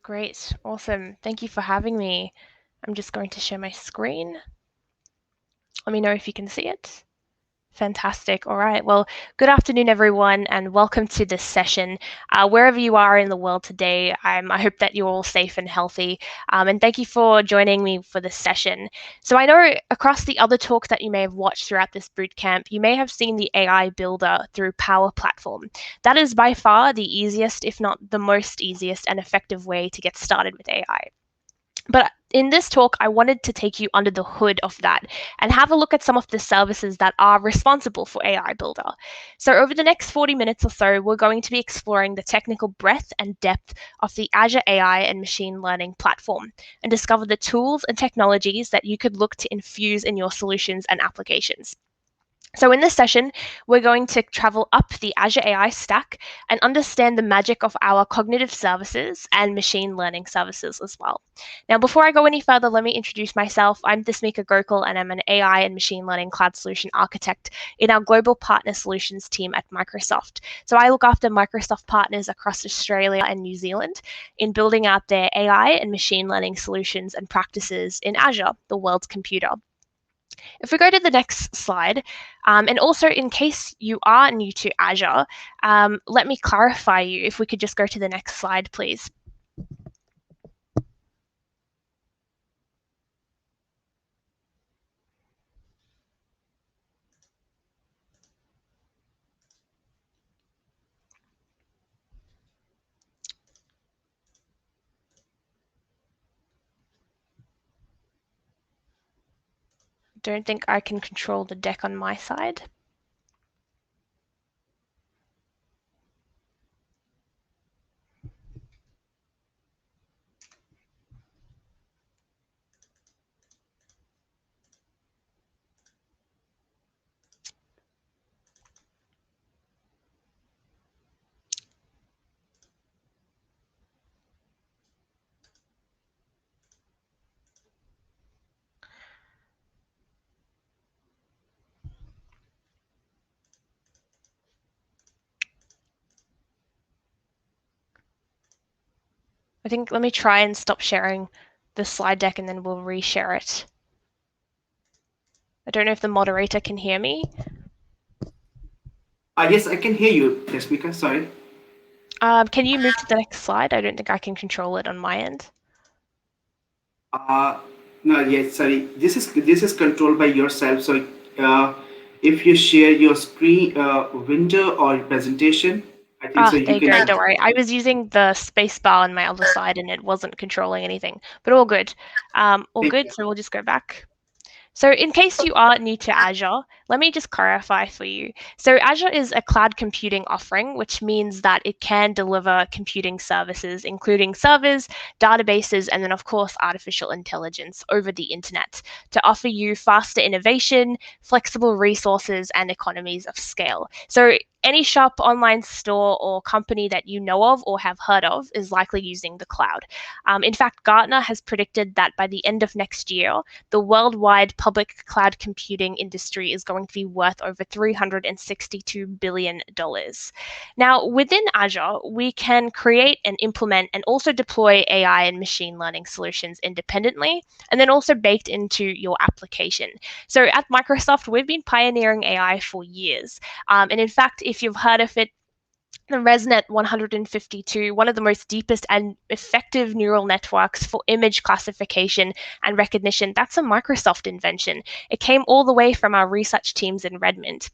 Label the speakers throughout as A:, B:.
A: Great, awesome. Thank you for having me. I'm just going to share my screen. Let me know if you can see it. Fantastic. All right. Well, good afternoon, everyone, and welcome to this session. Wherever you are in the world today, I hope that you're all safe and healthy. And thank you for joining me for this session. So I know across the other talk that you may have watched throughout this bootcamp, you may have seen the AI Builder through Power Platform. That is by far the easiest, if not the most easiest and effective way to get started with AI. But in this talk, I wanted to take you under the hood of that and have a look at some of the services that are responsible for AI Builder. So over the next 40 minutes or so, we're going to be exploring the technical breadth and depth of the Azure AI and machine learning platform and discover the tools and technologies that you could look to infuse in your solutions and applications. So in this session, we're going to travel up the Azure AI Stack and understand the magic of our cognitive services and machine learning services as well. Now, before I go any further, let me introduce myself. I'm Desmika Gokul, and I'm an AI and machine learning cloud solution architect in our global partner solutions team at Microsoft. So I look after Microsoft partners across Australia and New Zealand in building out their AI and machine learning solutions and practices in Azure, the world's computer. If we go to the next slide, and also in case you are new to Azure, let me clarify you. If we could just go to the next slide, please. Don't think I can control the deck on my side. I think let me try and stop sharing the slide deck and then we'll reshare it. I don't know if the moderator can hear me.
B: Yes, I can hear you, Desmika. Sorry.
A: Can you move to the next slide? I don't think I can control it on my end.
B: Uh, no, yes, sorry. This is controlled by yourself. So, uh, if you share your screen window or presentation, I think so
A: Ah, there
B: you
A: you go.
B: can.
A: Don't worry. I was using the space bar on my other side and it wasn't controlling anything, but all good. All
B: Thank
A: good.
B: you.
A: So we'll just go back. So in case you are new to Azure, let me just clarify for you. So Azure is a cloud computing offering, which means that it can deliver computing services, including servers, databases, and then of course, artificial intelligence over the internet to offer you faster innovation, flexible resources, and economies of scale. So any shop, online store, or company that you know of or have heard of is likely using the cloud. In fact, Gartner has predicted that by the end of next year, the worldwide public cloud computing industry is going to be worth over $362 billion. Now, within Azure, we can create and implement and also deploy AI and machine learning solutions independently, and then also baked into your application. So at Microsoft, we've been pioneering AI for years. And in fact, if you've heard of it, the ResNet 152, one of the most deepest and effective neural networks for image classification and recognition, that's a Microsoft invention. It came all the way from our research teams in Redmond.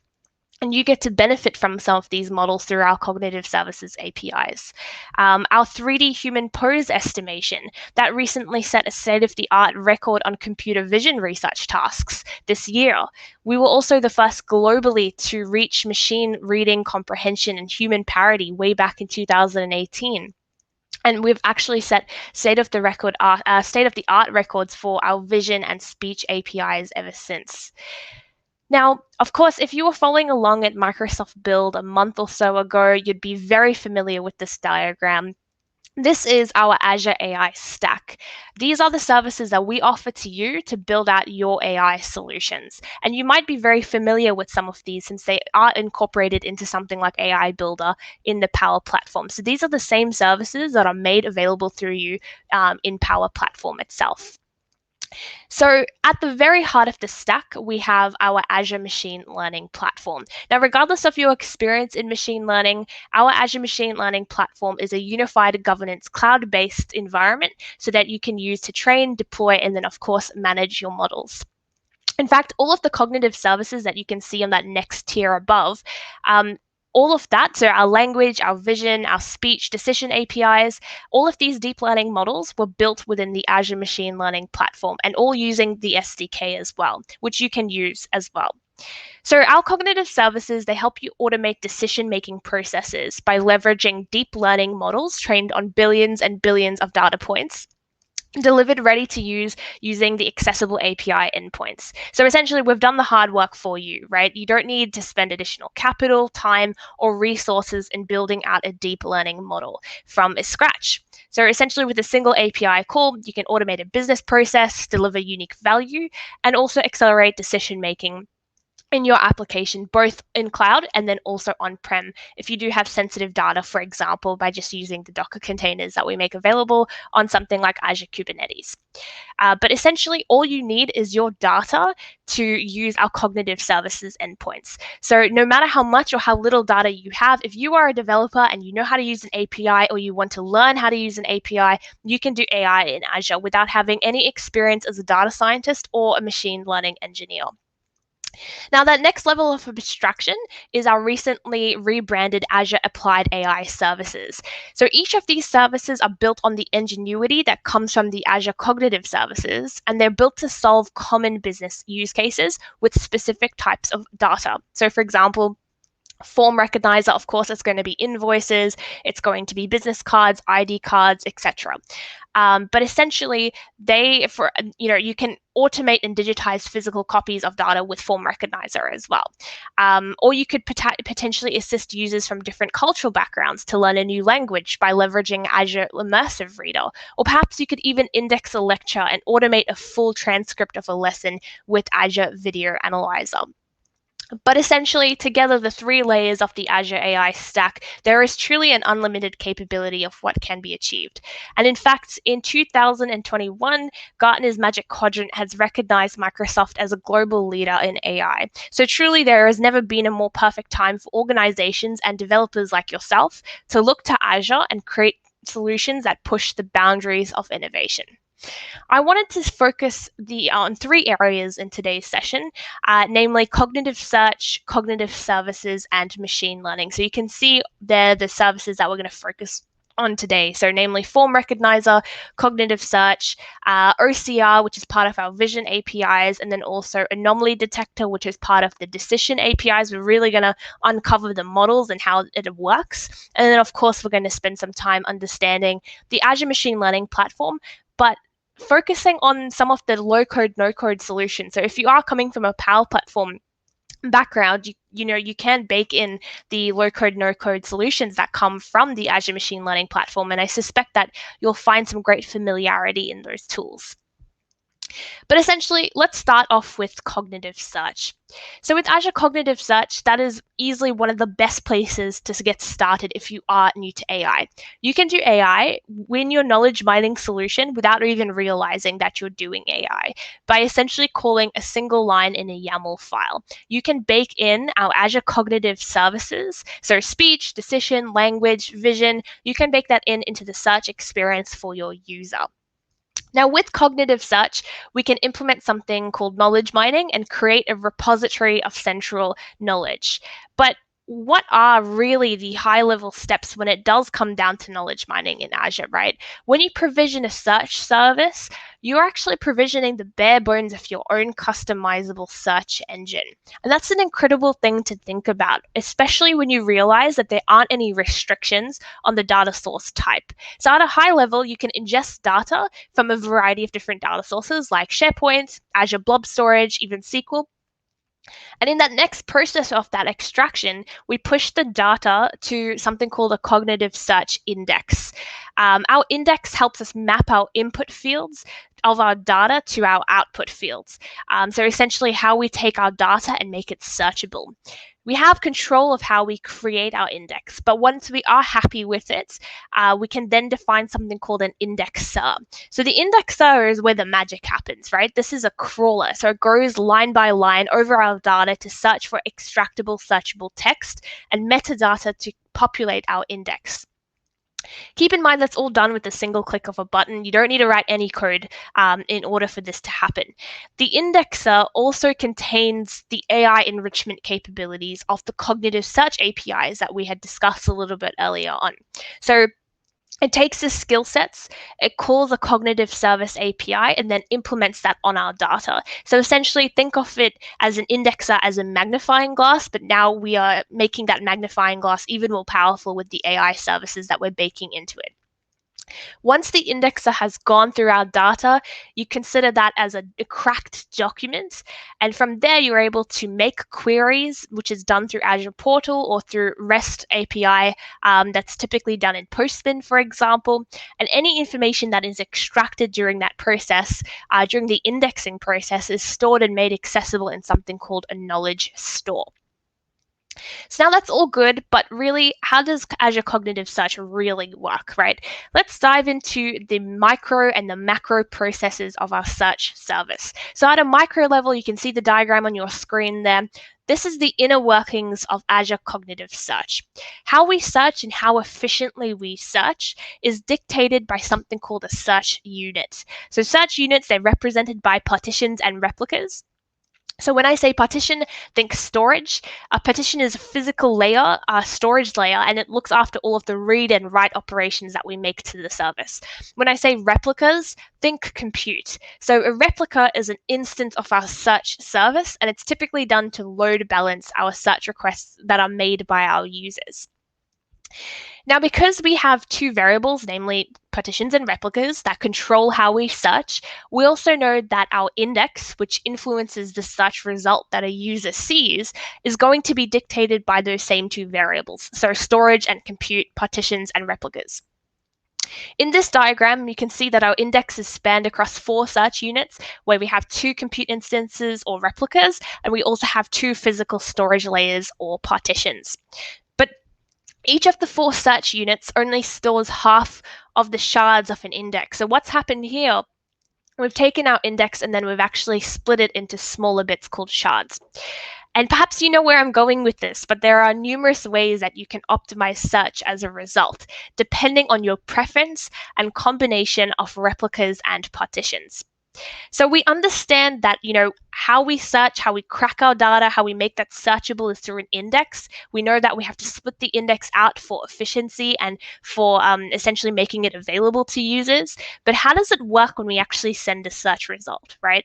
A: And you get to benefit from some of these models through our Cognitive Services APIs. Our 3D human pose estimation that recently set a state-of-the-art record on computer vision research tasks this year. We were also the first globally to reach machine reading comprehension and human parity way back in 2018. And we've actually set state-of-the-art records for our vision and speech APIs ever since. Now, of course, if you were following along at Microsoft Build a month or so ago, you'd be very familiar with this diagram. This is our Azure AI Stack. These are the services that we offer to you to build out your AI solutions. And you might be very familiar with some of these since they are incorporated into something like AI Builder in the Power Platform. So these are the same services that are made available through you in Power Platform itself. So, at the very heart of the stack, we have our Azure Machine Learning platform. Now, regardless of your experience in machine learning, our Azure Machine Learning platform is a unified governance cloud based environment so that you can use to train, deploy, and then, of course, manage your models. In fact, all of the cognitive services that you can see on that next tier above, um, all of that, so our language, our vision, our speech, decision APIs, all of these deep learning models were built within the Azure Machine Learning platform and all using the SDK as well, which you can use as well. So our cognitive services, they help you automate decision-making processes by leveraging deep learning models trained on billions and billions of data points delivered ready to use using the accessible API endpoints. So essentially, we've done the hard work for you, right? You don't need to spend additional capital, time, or resources in building out a deep learning model from scratch. So essentially, with a single API call, you can automate a business process, deliver unique value, and also accelerate decision making in your application, both in cloud and then also on-prem, if you do have sensitive data, for example, by just using the Docker containers that we make available on something like Azure Kubernetes. But essentially, all you need is your data to use our cognitive services endpoints. So no matter how much or how little data you have, if you are a developer and you know how to use an API or you want to learn how to use an API, you can do AI in Azure without having any experience as a data scientist or a machine learning engineer. Now, that next level of abstraction is our recently rebranded Azure Applied AI Services. So each of these services are built on the ingenuity that comes from the Azure Cognitive Services, and they're built to solve common business use cases with specific types of data. So, for example, form recognizer, of course, it's going to be invoices, it's going to be business cards, ID cards, etc. But essentially, you can automate and digitize physical copies of data with form recognizer as well. Or you could potentially assist users from different cultural backgrounds to learn a new language by leveraging Azure Immersive Reader. Or perhaps you could even index a lecture and automate a full transcript of a lesson with Azure Video Analyzer. But essentially, together, the three layers of the Azure AI stack, there is truly an unlimited capability of what can be achieved. And in fact, in 2021, Gartner's Magic Quadrant has recognized Microsoft as a global leader in AI. So truly, there has never been a more perfect time for organizations and developers like yourself to look to Azure and create solutions that push the boundaries of innovation. I wanted to focus on three areas in today's session, namely cognitive search, cognitive services, and machine learning. So you can see there the services that we're going to focus on today. So, namely form recognizer, cognitive search, OCR, which is part of our vision APIs, and then also anomaly detector, which is part of the decision APIs. We're really going to uncover the models and how it works. And then, of course, we're going to spend some time understanding the Azure Machine Learning platform, but focusing on some of the low code, no code solutions. So if you are coming from a Power Platform background, you can bake in the low code, no code solutions that come from the Azure Machine Learning platform. And I suspect that you'll find some great familiarity in those tools. But essentially, let's start off with cognitive search. So with Azure Cognitive Search, that is easily one of the best places to get started if you are new to AI. You can do AI in your knowledge mining solution without even realizing that you're doing AI by essentially calling a single line in a YAML file. You can bake in our Azure Cognitive Services, so speech, decision, language, vision, you can bake that into the search experience for your user. Now, with cognitive search, we can implement something called knowledge mining and create a repository of central knowledge. But what are really the high level steps when it does come down to knowledge mining in Azure, right? When you provision a search service, you're actually provisioning the bare bones of your own customizable search engine. And that's an incredible thing to think about, especially when you realize that there aren't any restrictions on the data source type. So at a high level, you can ingest data from a variety of different data sources like SharePoint, Azure Blob Storage, even SQL, And in that next process of that extraction, we push the data to something called a cognitive search index. Our index helps us map our input fields of our data to our output fields. So essentially, how we take our data and make it searchable. We have control of how we create our index, but once we are happy with it, we can then define something called an indexer. So the indexer is where the magic happens, right? This is a crawler. So it goes line by line over our data to search for extractable, searchable text and metadata to populate our index. Keep in mind that's all done with a single click of a button. You don't need to write any code in order for this to happen. The indexer also contains the AI enrichment capabilities of the cognitive search APIs that we had discussed a little bit earlier on. So it takes the skill sets, it calls a cognitive service API, and then implements that on our data. So essentially, think of it as an indexer as a magnifying glass, but now we are making that magnifying glass even more powerful with the AI services that we're baking into it. Once the indexer has gone through our data, you consider that as a cracked document. And from there, you're able to make queries, which is done through Azure Portal or through REST API. That's typically done in Postman, for example. And any information that is extracted during that process, during the indexing process, is stored and made accessible in something called a knowledge store. So now that's all good, but really, how does Azure Cognitive Search really work, right? Let's dive into the micro and the macro processes of our search service. So at a micro level, you can see the diagram on your screen there. This is the inner workings of Azure Cognitive Search. How we search and how efficiently we search is dictated by something called a search unit. So search units, they're represented by partitions and replicas. So when I say partition, think storage. A partition is a physical layer, a storage layer, and it looks after all of the read and write operations that we make to the service. When I say replicas, think compute. So a replica is an instance of our search service, and it's typically done to load balance our search requests that are made by our users. Now, because we have two variables, namely partitions and replicas, that control how we search, we also know that our index, which influences the search result that a user sees, is going to be dictated by those same two variables. So storage and compute, partitions and replicas. In this diagram, you can see that our index is spanned across 4 search units, where we have 2 compute instances or replicas, and we also have 2 physical storage layers or partitions. But each of the 4 search units only stores half of the shards of an index. So what's happened here, we've taken our index and then we've actually split it into smaller bits called shards. And perhaps you know where I'm going with this, but there are numerous ways that you can optimize search as a result, depending on your preference and combination of replicas and partitions. So we understand that, how we search, how we crack our data, how we make that searchable is through an index. We know that we have to split the index out for efficiency and for essentially making it available to users. But how does it work when we actually send a search result, right?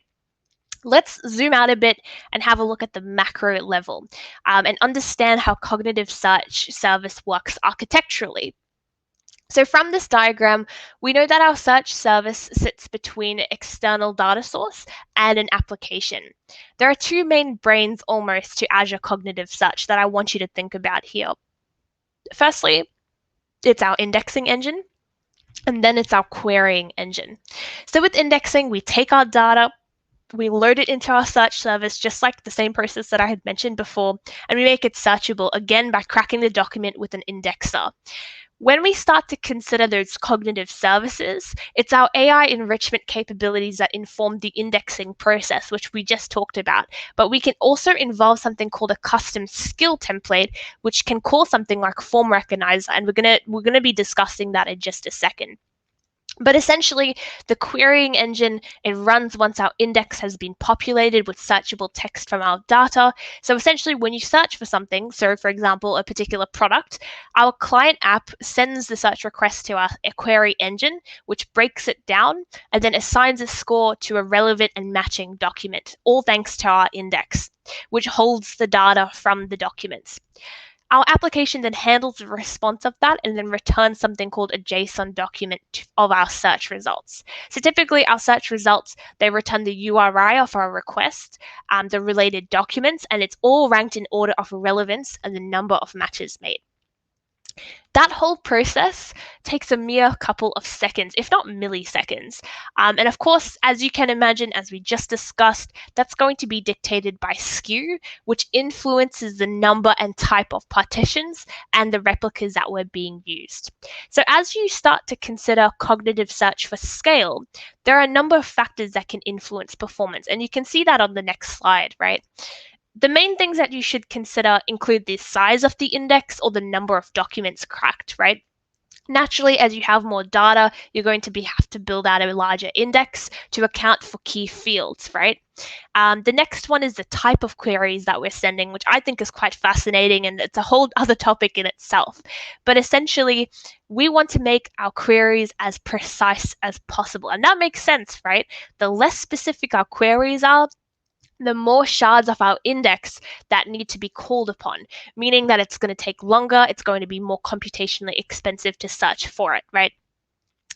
A: Let's zoom out a bit and have a look at the macro level and understand how cognitive search service works architecturally. So from this diagram, we know that our search service sits between an external data source and an application. There are 2 main brains almost to Azure Cognitive Search that I want you to think about here. Firstly, it's our indexing engine, and then it's our querying engine. So with indexing, we take our data, we load it into our search service, just like the same process that I had mentioned before, and we make it searchable, again, by cracking the document with an indexer. When we start to consider those cognitive services, it's our AI enrichment capabilities that inform the indexing process, which we just talked about. But we can also involve something called a custom skill template, which can call something like form recognizer, and we're gonna be discussing that in just a second. But essentially, the querying engine, it runs once our index has been populated with searchable text from our data. So essentially, when you search for something, so for example, a particular product, our client app sends the search request to our query engine, which breaks it down and then assigns a score to a relevant and matching document, all thanks to our index, which holds the data from the documents. Our application then handles the response of that and then returns something called a JSON document of our search results. So typically our search results, they return the URI of our request, the related documents, and it's all ranked in order of relevance and the number of matches made. That whole process takes a mere couple of seconds, if not milliseconds. And of course, as you can imagine, as we just discussed, that's going to be dictated by SKU, which influences the number and type of partitions and the replicas that were being used. So as you start to consider cognitive search for scale, there are a number of factors that can influence performance. And you can see that on the next slide, right? The main things that you should consider include the size of the index or the number of documents cracked, right? Naturally, as you have more data, you're going to have to build out a larger index to account for key fields, right? The next one is the type of queries that we're sending, which I think is quite fascinating, and it's a whole other topic in itself. But essentially, we want to make our queries as precise as possible. And that makes sense, right? The less specific our queries are, the more shards of our index that need to be called upon, meaning that it's going to take longer, it's going to be more computationally expensive to search for it, right?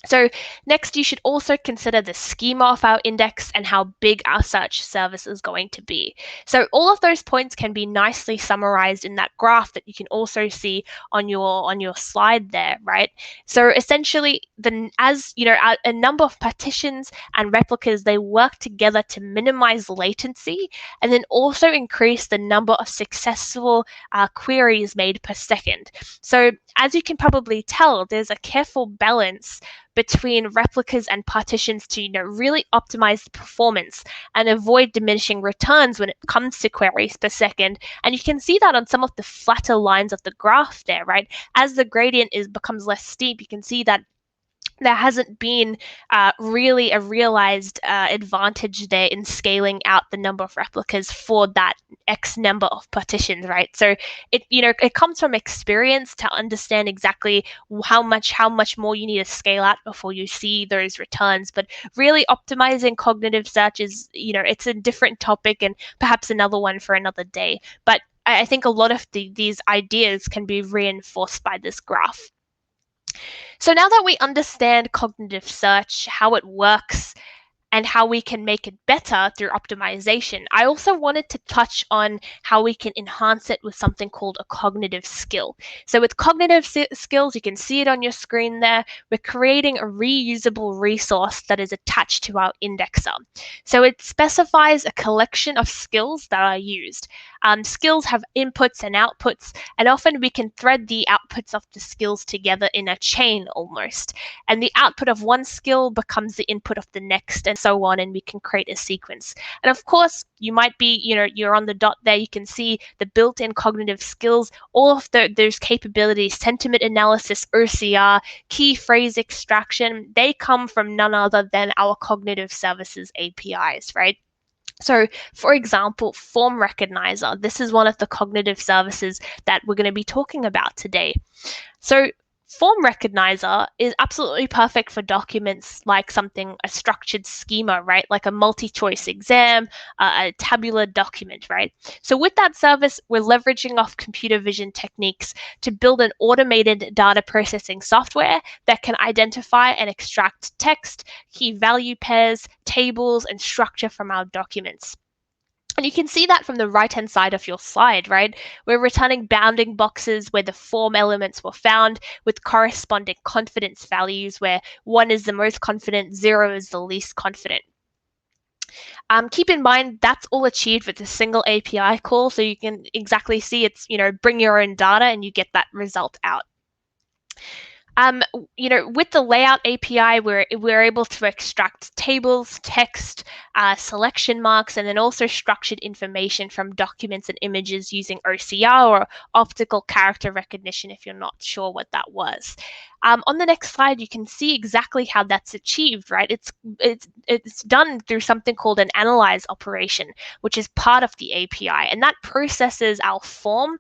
A: So next, you should also consider the schema of our index and how big our search service is going to be. So all of those points can be nicely summarized in that graph that you can also see on your slide there, right? So essentially, as you know, a number of partitions and replicas, they work together to minimize latency and then also increase the number of successful queries made per second. So as you can probably tell, there's a careful balance between replicas and partitions to really optimize the performance and avoid diminishing returns when it comes to queries per second. And you can see that on some of the flatter lines of the graph there, right? As the gradient becomes less steep, you can see that there hasn't been really a realized advantage there in scaling out the number of replicas for that X number of partitions, right? So it comes from experience to understand exactly how much more you need to scale out before you see those returns. But really optimizing cognitive search is, it's a different topic and perhaps another one for another day. But I think a lot of these ideas can be reinforced by this graph. So now that we understand cognitive search, how it works, and how we can make it better through optimization, I also wanted to touch on how we can enhance it with something called a cognitive skill. So with cognitive skills, you can see it on your screen there, we're creating a reusable resource that is attached to our indexer. So it specifies a collection of skills that are used. Skills have inputs and outputs, and often we can thread the outputs of the skills together in a chain almost. And the output of one skill becomes the input of the next, and so on, and we can create a sequence. And of course, you might be, you're on the dot there, you can see the built-in cognitive skills, all of those capabilities, sentiment analysis, OCR, key phrase extraction, they come from none other than our cognitive services APIs, right? So, for example, Form Recognizer. This is one of the cognitive services that we're going to be talking about today. So, Form Recognizer is absolutely perfect for documents like a structured schema, right? Like a multi-choice exam, a tabular document, right? So with that service, we're leveraging off computer vision techniques to build an automated data processing software that can identify and extract text, key value pairs, tables, and structure from our documents. And you can see that from the right-hand side of your slide, right? We're returning bounding boxes where the form elements were found with corresponding confidence values where 1 is the most confident, 0 is the least confident. Keep in mind that's all achieved with a single API call, so you can exactly see it's, bring your own data and you get that result out. With the layout API, we're able to extract tables, text, selection marks, and then also structured information from documents and images using OCR or optical character recognition if you're not sure what that was. On the next slide, you can see exactly how that's achieved, right? It's done through something called an analyze operation, which is part of the API, and that processes our form,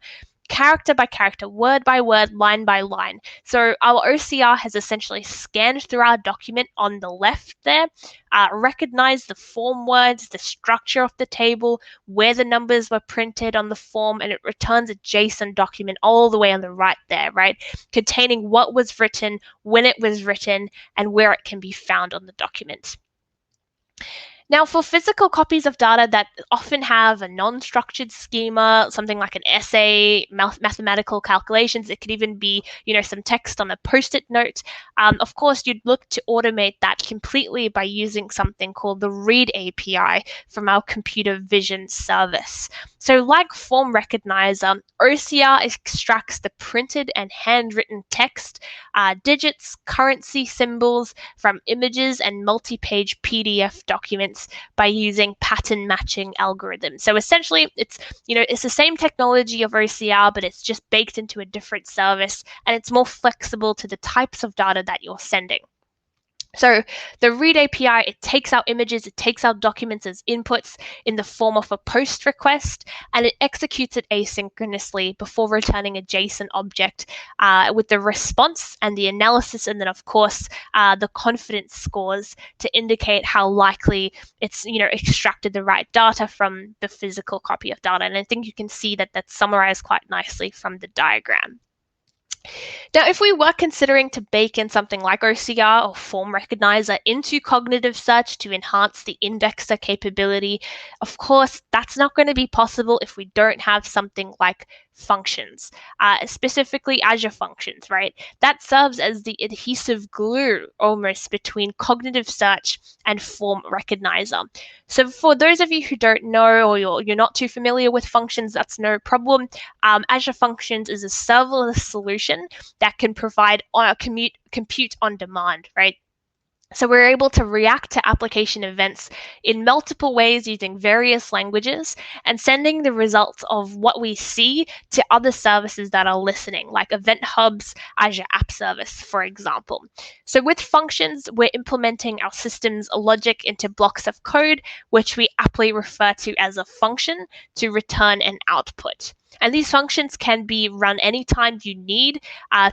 A: character by character, word by word, line by line. So our OCR has essentially scanned through our document on the left there, recognized the form words, the structure of the table, where the numbers were printed on the form, and it returns a JSON document all the way on the right there, right, containing what was written, when it was written, and where it can be found on the document. Now, for physical copies of data that often have a non-structured schema, something like an essay, mathematical calculations, it could even be, some text on a post-it note. Of course, you'd look to automate that completely by using something called the Read API from our computer vision service. So, like Form Recognizer, OCR extracts the printed and handwritten text, digits, currency symbols from images and multi-page PDF documents by using pattern matching algorithms. So essentially, it's the same technology of OCR, but it's just baked into a different service, and it's more flexible to the types of data that you're sending. So the Read API, it takes our images, it takes our documents as inputs in the form of a post request, and it executes it asynchronously before returning a JSON object with the response and the analysis, and then of course the confidence scores to indicate how likely it's extracted the right data from the physical copy of data. And I think you can see that that's summarized quite nicely from the diagram. Now, if we were considering to bake in something like OCR or Form Recognizer into cognitive search to enhance the indexer capability, of course, that's not going to be possible if we don't have something like functions, specifically Azure Functions, right? That serves as the adhesive glue almost between cognitive search and Form Recognizer. So for those of you who don't know, or you're not too familiar with functions, that's no problem. Azure Functions is a serverless solution that can provide compute on demand, right? So we're able to react to application events in multiple ways using various languages and sending the results of what we see to other services that are listening, like Event Hub's Azure App Service, for example. So with functions, we're implementing our system's logic into blocks of code, which we aptly refer to as a function, to return an output. And these functions can be run anytime you need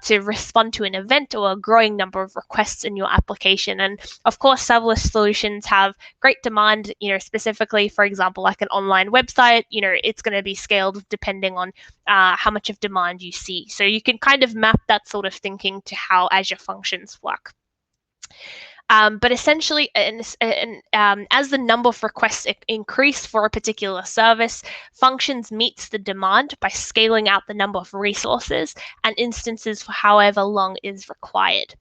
A: to respond to an event or a growing number of requests in your application. And of course, serverless solutions have great demand, specifically, for example, like an online website, it's going to be scaled depending on how much of demand you see. So you can kind of map that sort of thinking to how Azure Functions work. But essentially, as the number of requests increase for a particular service, Functions meets the demand by scaling out the number of resources and instances for however long is required.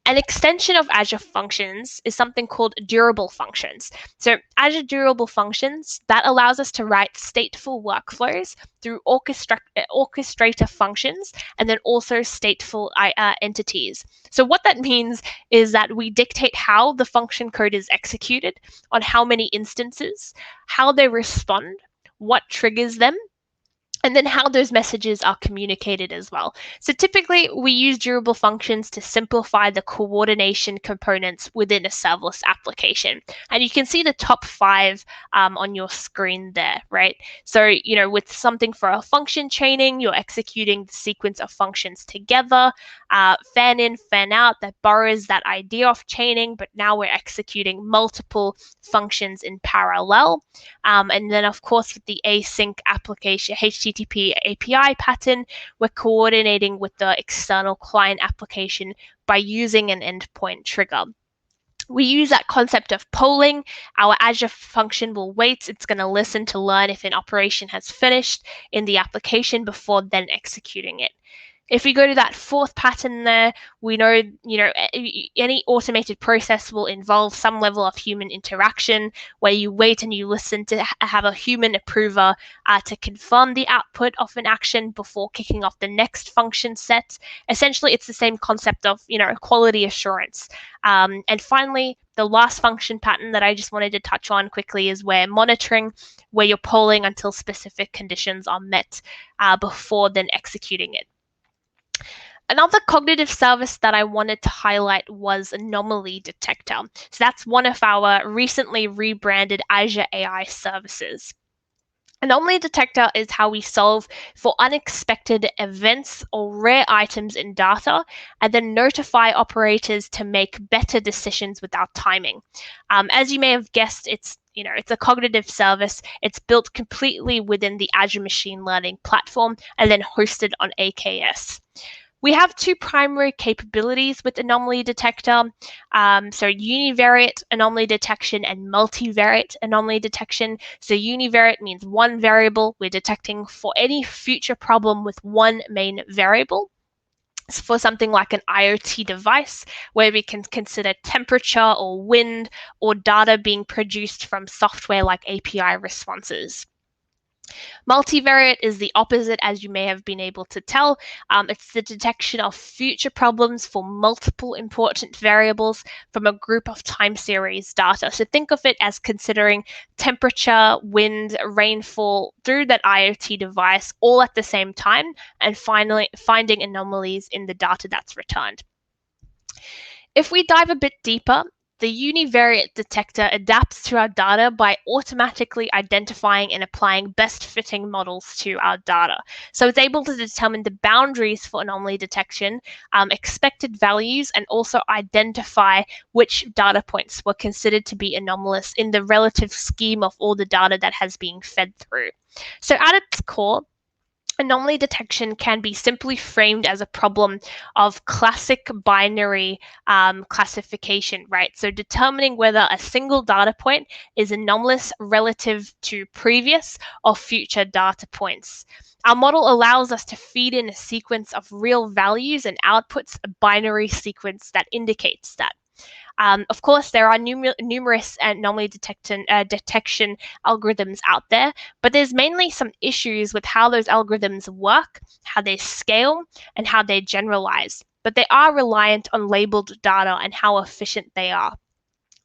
A: An extension of Azure Functions is something called durable functions. So Azure durable functions, that allows us to write stateful workflows through orchestrator functions and then also stateful entities. So what that means is that we dictate how the function code is executed, on how many instances, how they respond, what triggers them, and then how those messages are communicated as well. So typically, we use durable functions to simplify the coordination components within a serverless application. And you can see the top 5 on your screen there, right? So, with something for a function chaining, you're executing the sequence of functions together. Fan in, fan out, that borrows that idea of chaining, but now we're executing multiple functions in parallel. And then, of course, with the async application, HTTP API pattern, we're coordinating with the external client application by using an endpoint trigger. We use that concept of polling. Our Azure function will wait. It's going to listen to learn if an operation has finished in the application before then executing it. If we go to that 4th pattern there, we know, any automated process will involve some level of human interaction where you wait and you listen to have a human approver to confirm the output of an action before kicking off the next function set. Essentially, it's the same concept of, quality assurance. And finally, the last function pattern that I just wanted to touch on quickly is where monitoring, where you're polling until specific conditions are met before then executing it. Another cognitive service that I wanted to highlight was Anomaly Detector. So that's one of our recently rebranded Azure AI services. Anomaly detector is how we solve for unexpected events or rare items in data and then notify operators to make better decisions with our timing. As you may have guessed, it's a cognitive service. It's built completely within the Azure Machine Learning platform and then hosted on AKS. We have two primary capabilities with anomaly detector. So univariate anomaly detection and multivariate anomaly detection. So univariate means one variable. We're detecting for any future problem with one main variable. For something like an IoT device, where we can consider temperature or wind or data being produced from software like API responses. Multivariate is the opposite, as you may have been able to tell. It's the detection of future problems for multiple important variables from a group of time series data. So think of it as considering temperature, wind, rainfall through that IoT device all at the same time and finally finding anomalies in the data that's returned. If we dive a bit deeper, the univariate detector adapts to our data by automatically identifying and applying best fitting models to our data. So it's able to determine the boundaries for anomaly detection, expected values, and also identify which data points were considered to be anomalous in the relative scheme of all the data that has been fed through. So at its core, anomaly detection can be simply framed as a problem of classic binary classification, right? So determining whether a single data point is anomalous relative to previous or future data points. Our model allows us to feed in a sequence of real values and outputs a binary sequence that indicates that. Of course, there are numerous anomaly detection algorithms out there, but there's mainly some issues with how those algorithms work, how they scale, and how they generalize. But they are reliant on labeled data and how efficient they are.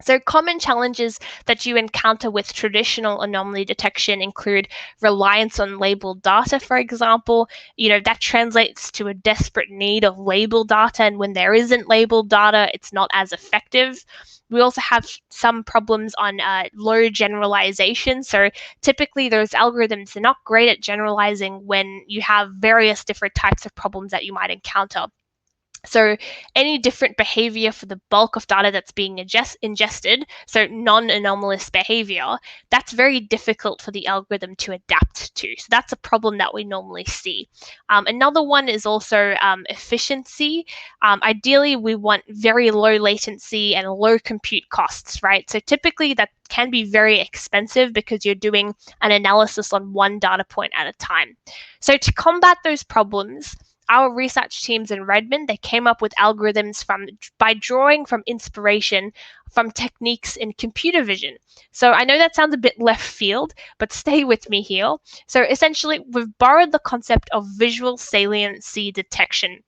A: So, common challenges that you encounter with traditional anomaly detection include reliance on labeled data, for example. That translates to a desperate need of labeled data, and when there isn't labeled data, it's not as effective. We also have some problems on low generalization. So, typically, those algorithms are not great at generalizing when you have various different types of problems that you might encounter. So any different behavior for the bulk of data that's being ingested, so non-anomalous behavior, that's very difficult for the algorithm to adapt to. So that's a problem that we normally see. Another one is also efficiency. Ideally, we want very low latency and low compute costs, right? So typically that can be very expensive because you're doing an analysis on one data point at a time. So to combat those problems, our research teams in Redmond, they came up with algorithms by drawing from inspiration from techniques in computer vision. So I know that sounds a bit left field, but stay with me here. So essentially, we've borrowed the concept of visual saliency detection.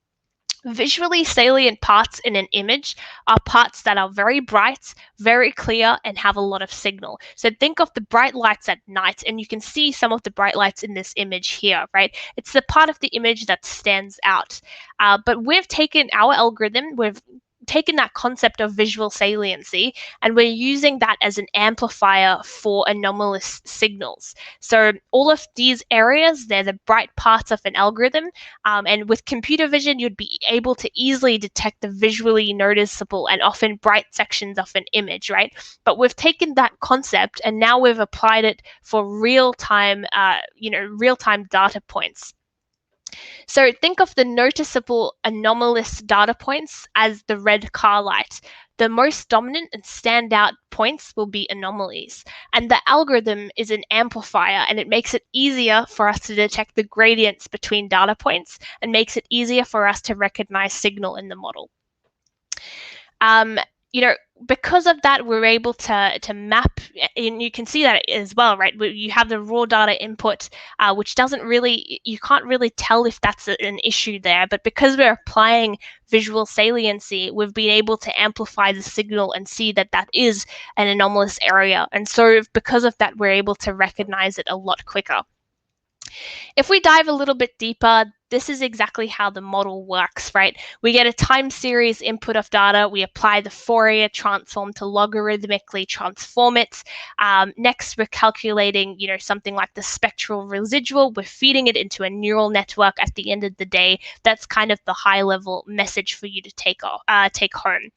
A: Visually salient parts in an image are parts that are very bright, very clear, and have a lot of signal. So think of the bright lights at night, and you can see some of the bright lights in this image here, right? It's the part of the image that stands out. But we've taken our algorithm, we've taken that concept of visual saliency, and we're using that as an amplifier for anomalous signals. So all of these areas, they're the bright parts of an algorithm, and with computer vision, you'd be able to easily detect the visually noticeable and often bright sections of an image, right? But we've taken that concept and now we've applied it for real-time data points. So think of the noticeable anomalous data points as the red car light. The most dominant and standout points will be anomalies. And the algorithm is an amplifier, and it makes it easier for us to detect the gradients between data points and makes it easier for us to recognize signal in the model. Um, you know, because of that, we're able to map, and you can see that as well, right? You have the raw data input, which you can't really tell if that's an issue there. But because we're applying visual saliency, we've been able to amplify the signal and see that that is an anomalous area. And so because of that, we're able to recognize it a lot quicker. If we dive a little bit deeper, this is exactly how the model works, right? We get a time series input of data. We apply the Fourier transform to logarithmically transform it. Next, we're calculating, something like the spectral residual. We're feeding it into a neural network at the end of the day. That's kind of the high-level message for you to take home.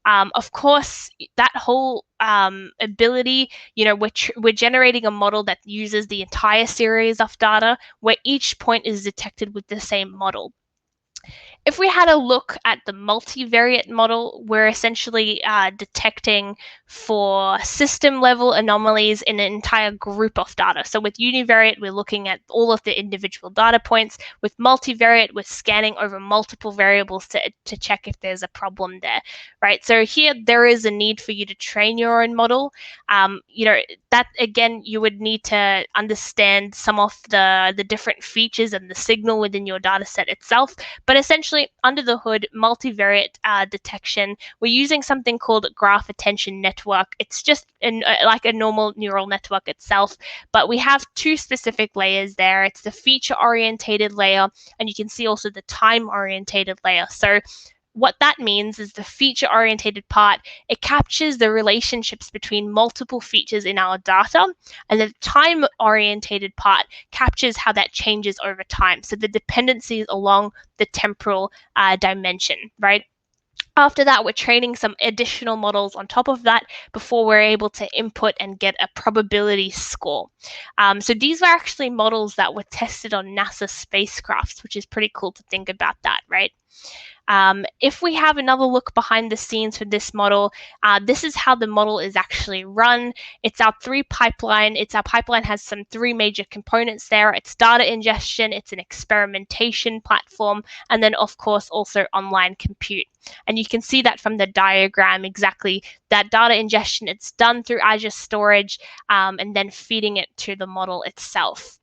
A: Of course, that whole ability, we're generating a model that uses the entire series of data where each point is detected with the same model. If we had a look at the multivariate model, we're essentially detecting for system level anomalies in an entire group of data. So with univariate, we're looking at all of the individual data points. With multivariate, we're scanning over multiple variables to check if there's a problem there, right? So here, there is a need for you to train your own model. That again, you would need to understand some of the different features and the signal within your data set itself. But essentially, under the hood, multivariate detection, we're using something called graph attention network. It's just like a normal neural network itself, but we have two specific layers there. It's the feature-orientated layer, and you can see also the time-orientated layer. So what that means is the feature-orientated part, it captures the relationships between multiple features in our data, and the time-orientated part captures how that changes over time. So the dependencies along the temporal dimension, right? After that, we're training some additional models on top of that before we're able to input and get a probability score. So these were actually models that were tested on NASA spacecrafts, which is pretty cool to think about that, right? If we have another look behind the scenes for this model, this is how the model is actually run. It's our pipeline has some three major components there. It's data ingestion, it's an experimentation platform, and then of course also online compute. And you can see that from the diagram exactly that data ingestion, it's done through Azure storage and then feeding it to the model itself.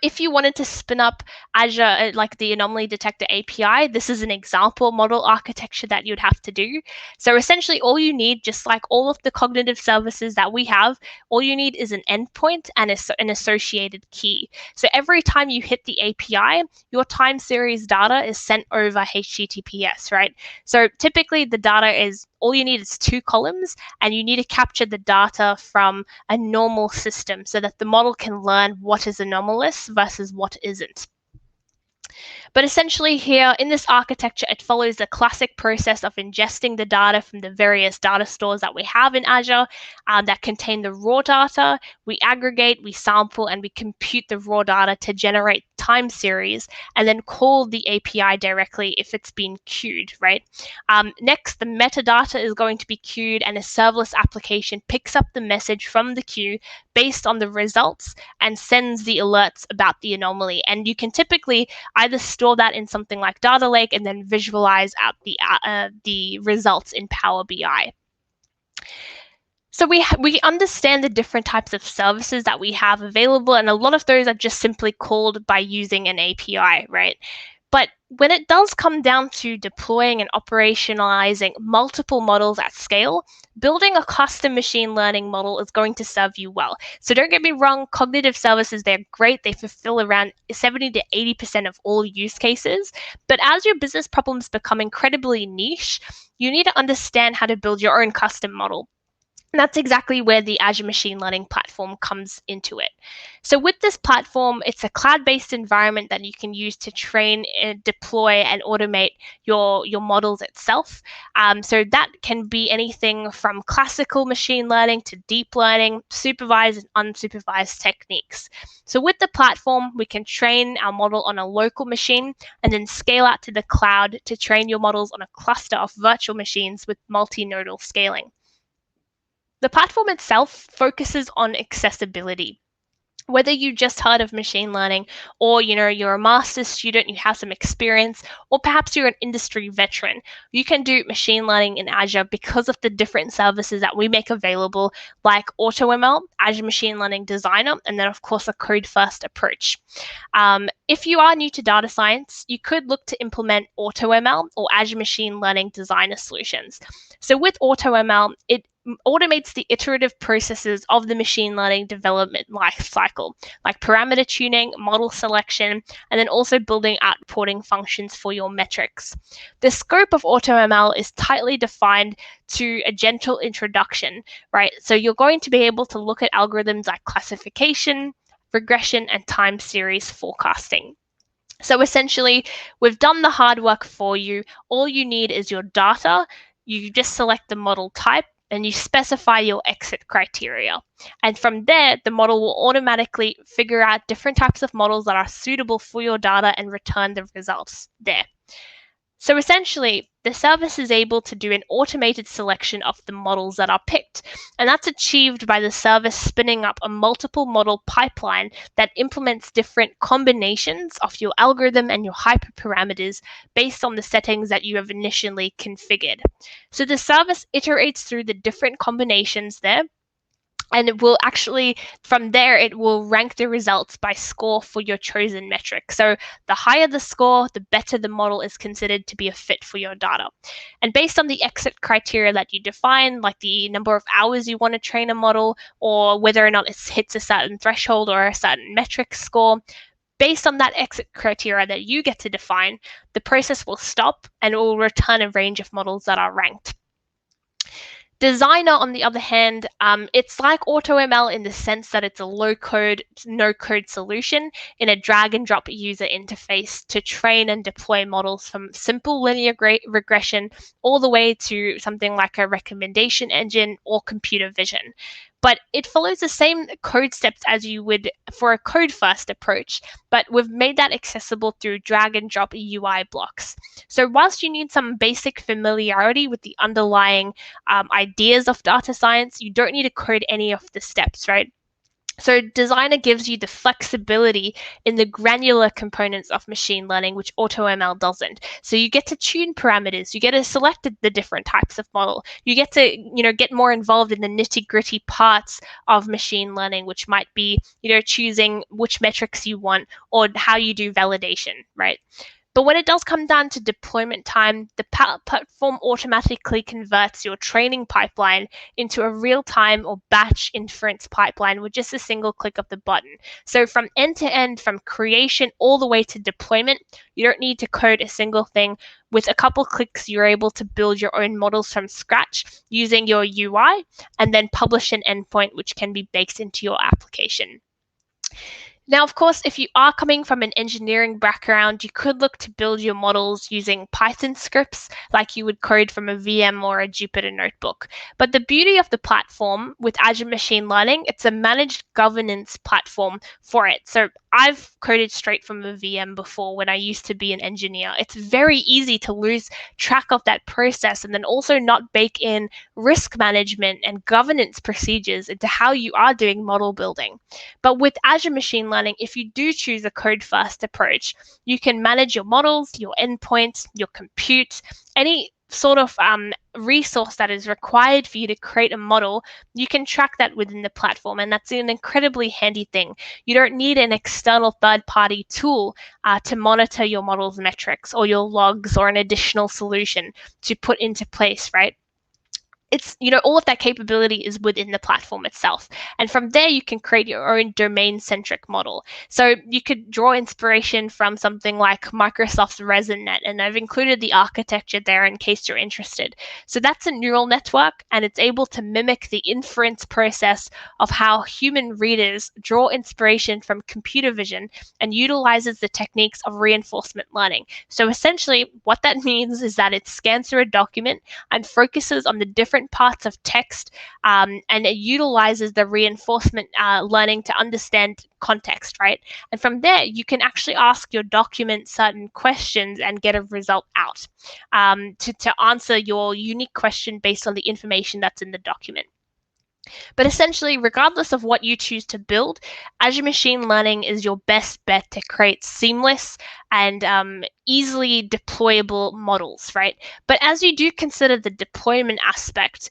A: If you wanted to spin up Azure, like the Anomaly Detector API, this is an example model architecture that you'd have to do. So essentially, all you need, just like all of the cognitive services that we have, all you need is an endpoint and an associated key. So every time you hit the API, your time series data is sent over HTTPS, right? So typically, the data is all you need is 2 columns, and you need to capture the data from a normal system so that the model can learn what is anomalous versus what isn't. But essentially here in this architecture, it follows the classic process of ingesting the data from the various data stores that we have in Azure that contain the raw data. We aggregate, we sample, and we compute the raw data to generate time series and then call the API directly if it's been queued, right? Next, the metadata is going to be queued, and a serverless application picks up the message from the queue based on the results and sends the alerts about the anomaly. And you can typically either store that in something like Data Lake and then visualize out the results in Power BI. So we understand the different types of services that we have available, and a lot of those are just simply called by using an API, right? But when it does come down to deploying and operationalizing multiple models at scale, building a custom machine learning model is going to serve you well. So don't get me wrong, cognitive services, they're great. They fulfill around 70 to 80% of all use cases. But as your business problems become incredibly niche, you need to understand how to build your own custom model. And that's exactly where the Azure Machine Learning platform comes into it. So with this platform, it's a cloud-based environment that you can use to train, deploy, and automate your models itself. So that can be anything from classical machine learning to deep learning, supervised and unsupervised techniques. So with the platform, we can train our model on a local machine and then scale out to the cloud to train your models on a cluster of virtual machines with multinodal scaling. The platform itself focuses on accessibility. Whether you just heard of machine learning or you're a master's student, you have some experience, or perhaps you're an industry veteran, you can do machine learning in Azure because of the different services that we make available, like AutoML, Azure Machine Learning Designer, and then of course a code first approach. If you are new to data science, you could look to implement AutoML or Azure Machine Learning Designer solutions. So with AutoML, it automates the iterative processes of the machine learning development life cycle, like parameter tuning, model selection, and then also building out reporting functions for your metrics. The scope of AutoML is tightly defined to a gentle introduction, right? So you're going to be able to look at algorithms like classification, regression, and time series forecasting. So essentially, we've done the hard work for you. All you need is your data. You just select the model type and you specify your exit criteria. And from there, the model will automatically figure out different types of models that are suitable for your data and return the results there. So essentially, the service is able to do an automated selection of the models that are picked, and that's achieved by the service spinning up a multiple model pipeline that implements different combinations of your algorithm and your hyperparameters based on the settings that you have initially configured. So the service iterates through the different combinations there, and it will actually, from there, it will rank the results by score for your chosen metric. So the higher the score, the better the model is considered to be a fit for your data. And based on the exit criteria that you define, like the number of hours you want to train a model, or whether or not it hits a certain threshold or a certain metric score, based on that exit criteria that you get to define, the process will stop and it will return a range of models that are ranked. Designer, on the other hand, it's like AutoML in the sense that it's a low-code, no-code solution in a drag-and-drop user interface to train and deploy models from simple linear regression all the way to something like a recommendation engine or computer vision. But it follows the same code steps as you would for a code-first approach, but we've made that accessible through drag-and-drop UI blocks. So whilst you need some basic familiarity with the underlying ideas of data science, you don't need to code any of the steps, right? So Designer gives you the flexibility in the granular components of machine learning, which AutoML doesn't. So you get to tune parameters, you get to select the different types of model, you get to, get more involved in the nitty-gritty parts of machine learning, which might be, choosing which metrics you want or how you do validation, right? But when it does come down to deployment time, the platform automatically converts your training pipeline into a real-time or batch inference pipeline with just a single click of the button. So from end to end, from creation all the way to deployment, you don't need to code a single thing. With a couple clicks, you're able to build your own models from scratch using your UI and then publish an endpoint which can be baked into your application. Now, of course, if you are coming from an engineering background, you could look to build your models using Python scripts like you would code from a VM or a Jupyter notebook. But the beauty of the platform with Azure Machine Learning, it's a managed governance platform for it. So I've coded straight from a VM before when I used to be an engineer. It's very easy to lose track of that process and then also not bake in risk management and governance procedures into how you are doing model building. But with Azure Machine Learning, if you do choose a code-first approach, you can manage your models, your endpoints, your compute, any sort of resource that is required for you to create a model, you can track that within the platform, and that's an incredibly handy thing. You don't need an external third-party tool to monitor your model's metrics or your logs or an additional solution to put into place, right? It's, all of that capability is within the platform itself. And from there, you can create your own domain-centric model. So you could draw inspiration from something like Microsoft's ResonNet, and I've included the architecture there in case you're interested. So that's a neural network, and it's able to mimic the inference process of how human readers draw inspiration from computer vision and utilizes the techniques of reinforcement learning. So essentially, what that means is that it scans through a document and focuses on the different parts of text, and it utilizes the reinforcement learning to understand context, right? And from there, you can actually ask your document certain questions and get a result out to answer your unique question based on the information that's in the document. But essentially, regardless of what you choose to build, Azure Machine Learning is your best bet to create seamless and easily deployable models, right? But as you do consider the deployment aspect,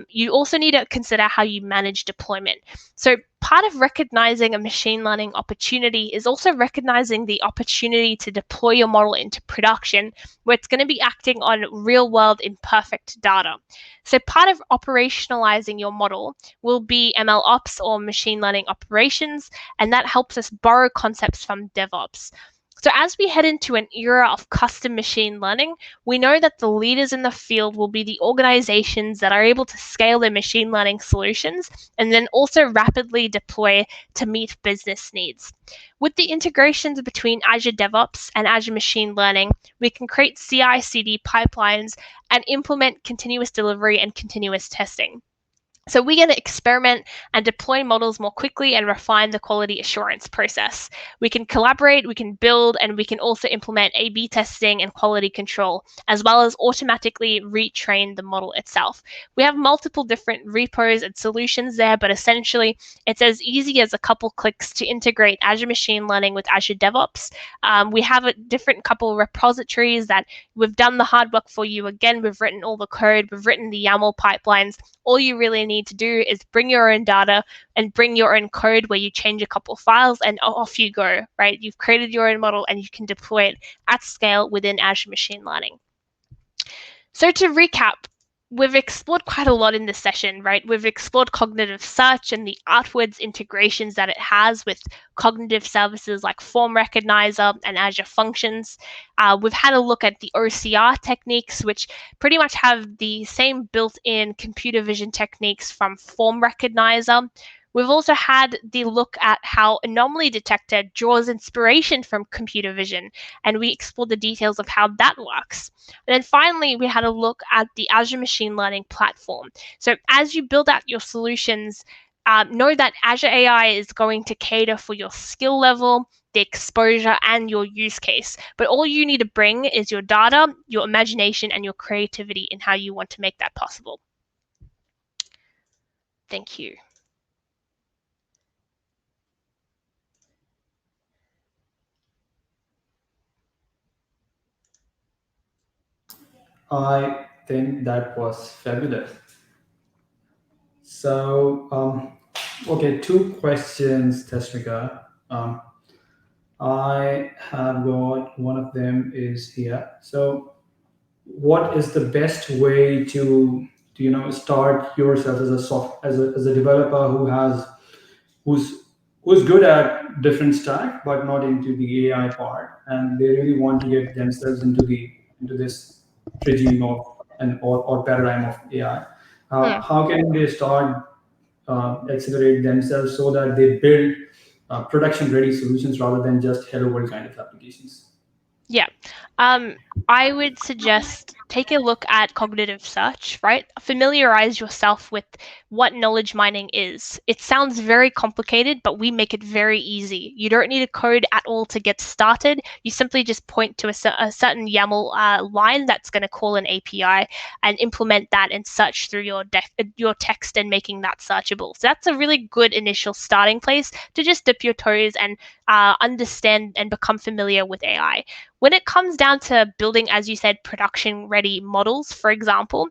A: you also need to consider how you manage deployment. So part of recognizing a machine learning opportunity is also recognizing the opportunity to deploy your model into production, where it's going to be acting on real world imperfect data. So part of operationalizing your model will be ML ops or machine learning operations, and that helps us borrow concepts from DevOps. So, as we head into an era of custom machine learning, we know that the leaders in the field will be the organizations that are able to scale their machine learning solutions and then also rapidly deploy to meet business needs. With the integrations between Azure DevOps and Azure Machine Learning, we can create CI CD pipelines and implement continuous delivery and continuous testing. So we're going to experiment and deploy models more quickly and refine the quality assurance process. We can collaborate, we can build, and we can also implement A/B testing and quality control, as well as automatically retrain the model itself. We have multiple different repos and solutions there, but essentially it's as easy as a couple clicks to integrate Azure Machine Learning with Azure DevOps. We have a different couple repositories that we've done the hard work for you. Again, we've written all the code, we've written the YAML pipelines. All you really need to do is bring your own data and bring your own code where you change a couple files and off you go, right? You've created your own model and you can deploy it at scale within Azure Machine Learning. So to recap, we've explored quite a lot in this session, right? We've explored cognitive search and the outwards integrations that it has with cognitive services like Form Recognizer and Azure Functions. We've had a look at the OCR techniques, which pretty much have the same built-in computer vision techniques from Form Recognizer. We've also had the look at how Anomaly Detector draws inspiration from computer vision, and we explored the details of how that works. And then finally, we had a look at the Azure Machine Learning platform. So as you build out your solutions, know that Azure AI is going to cater for your skill level, the exposure, and your use case. But all you need to bring is your data, your imagination, and your creativity in how you want to make that possible. Thank you.
C: I think that was fabulous. So, okay, two questions, Tasmika. I have got one of them is here. So, what is the best way to start yourself as a as a developer who's who's good at different stack but not into the AI part, and they really want to get themselves into this regime of or paradigm of AI.
A: Hmm.
C: How can they start accelerate themselves so that they build production ready solutions rather than just hello world kind of applications?
A: Yeah. I would suggest take a look at cognitive search, right? Familiarize yourself with what knowledge mining is. It sounds very complicated, but we make it very easy. You don't need a code at all to get started. You simply just point to a certain YAML line that's going to call an API and implement that and search through your text and making that searchable. So that's a really good initial starting place to just dip your toes and understand and become familiar with AI. When it comes down to building, as you said, production ready models, for example,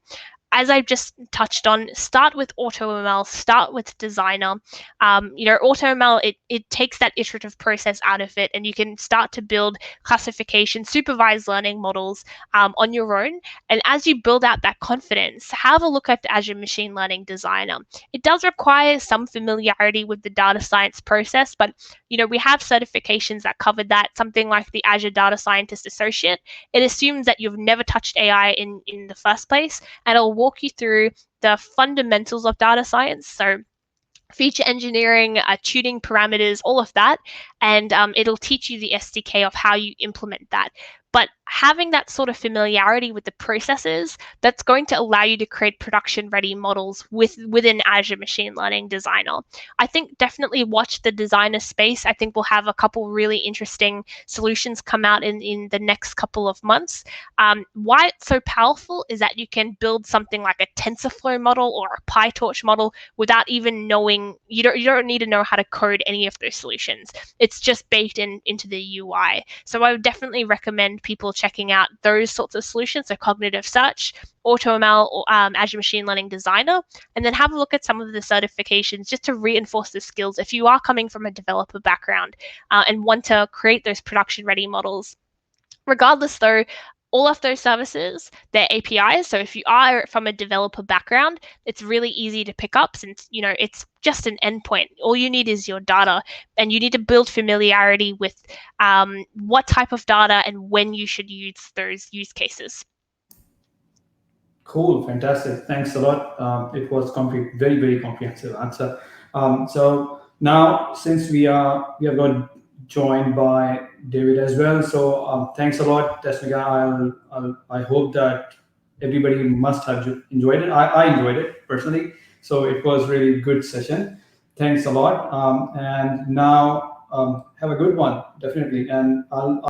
A: as I've just touched on, start with AutoML, start with Designer. AutoML, it takes that iterative process out of it, and you can start to build classification, supervised learning models on your own. And as you build out that confidence, have a look at the Azure Machine Learning Designer. It does require some familiarity with the data science process, but we have certifications that cover that, something like the Azure Data Scientist Associate. It assumes that you've never touched AI in the first place, and it'll walk you through the fundamentals of data science. So feature engineering, tuning parameters, all of that, and it'll teach you the SDK of how you implement that. But having that sort of familiarity with the processes, that's going to allow you to create production ready models within Azure Machine Learning Designer. I think definitely watch the designer space. I think we'll have a couple really interesting solutions come out in the next couple of months. Why it's so powerful is that you can build something like a TensorFlow model or a PyTorch model without even knowing, you don't need to know how to code any of those solutions. It's just baked into the UI. So I would definitely recommend people checking out those sorts of solutions, so cognitive search, AutoML, or Azure Machine Learning Designer, and then have a look at some of the certifications just to reinforce the skills if you are coming from a developer background and want to create those production ready models. Regardless, though, all of those services, they're APIs. So if you are from a developer background, it's really easy to pick up since, it's just an endpoint. All you need is your data, and you need to build familiarity with what type of data and when you should use those use cases.
C: Cool, fantastic. Thanks a lot. It was very, very comprehensive answer. So now, since we have got joined by David as well, so thanks a lot, Tesmika. I hope that everybody must have enjoyed it. I enjoyed it personally, so it was really good session. Thanks a lot, and now have a good one, definitely. And I'll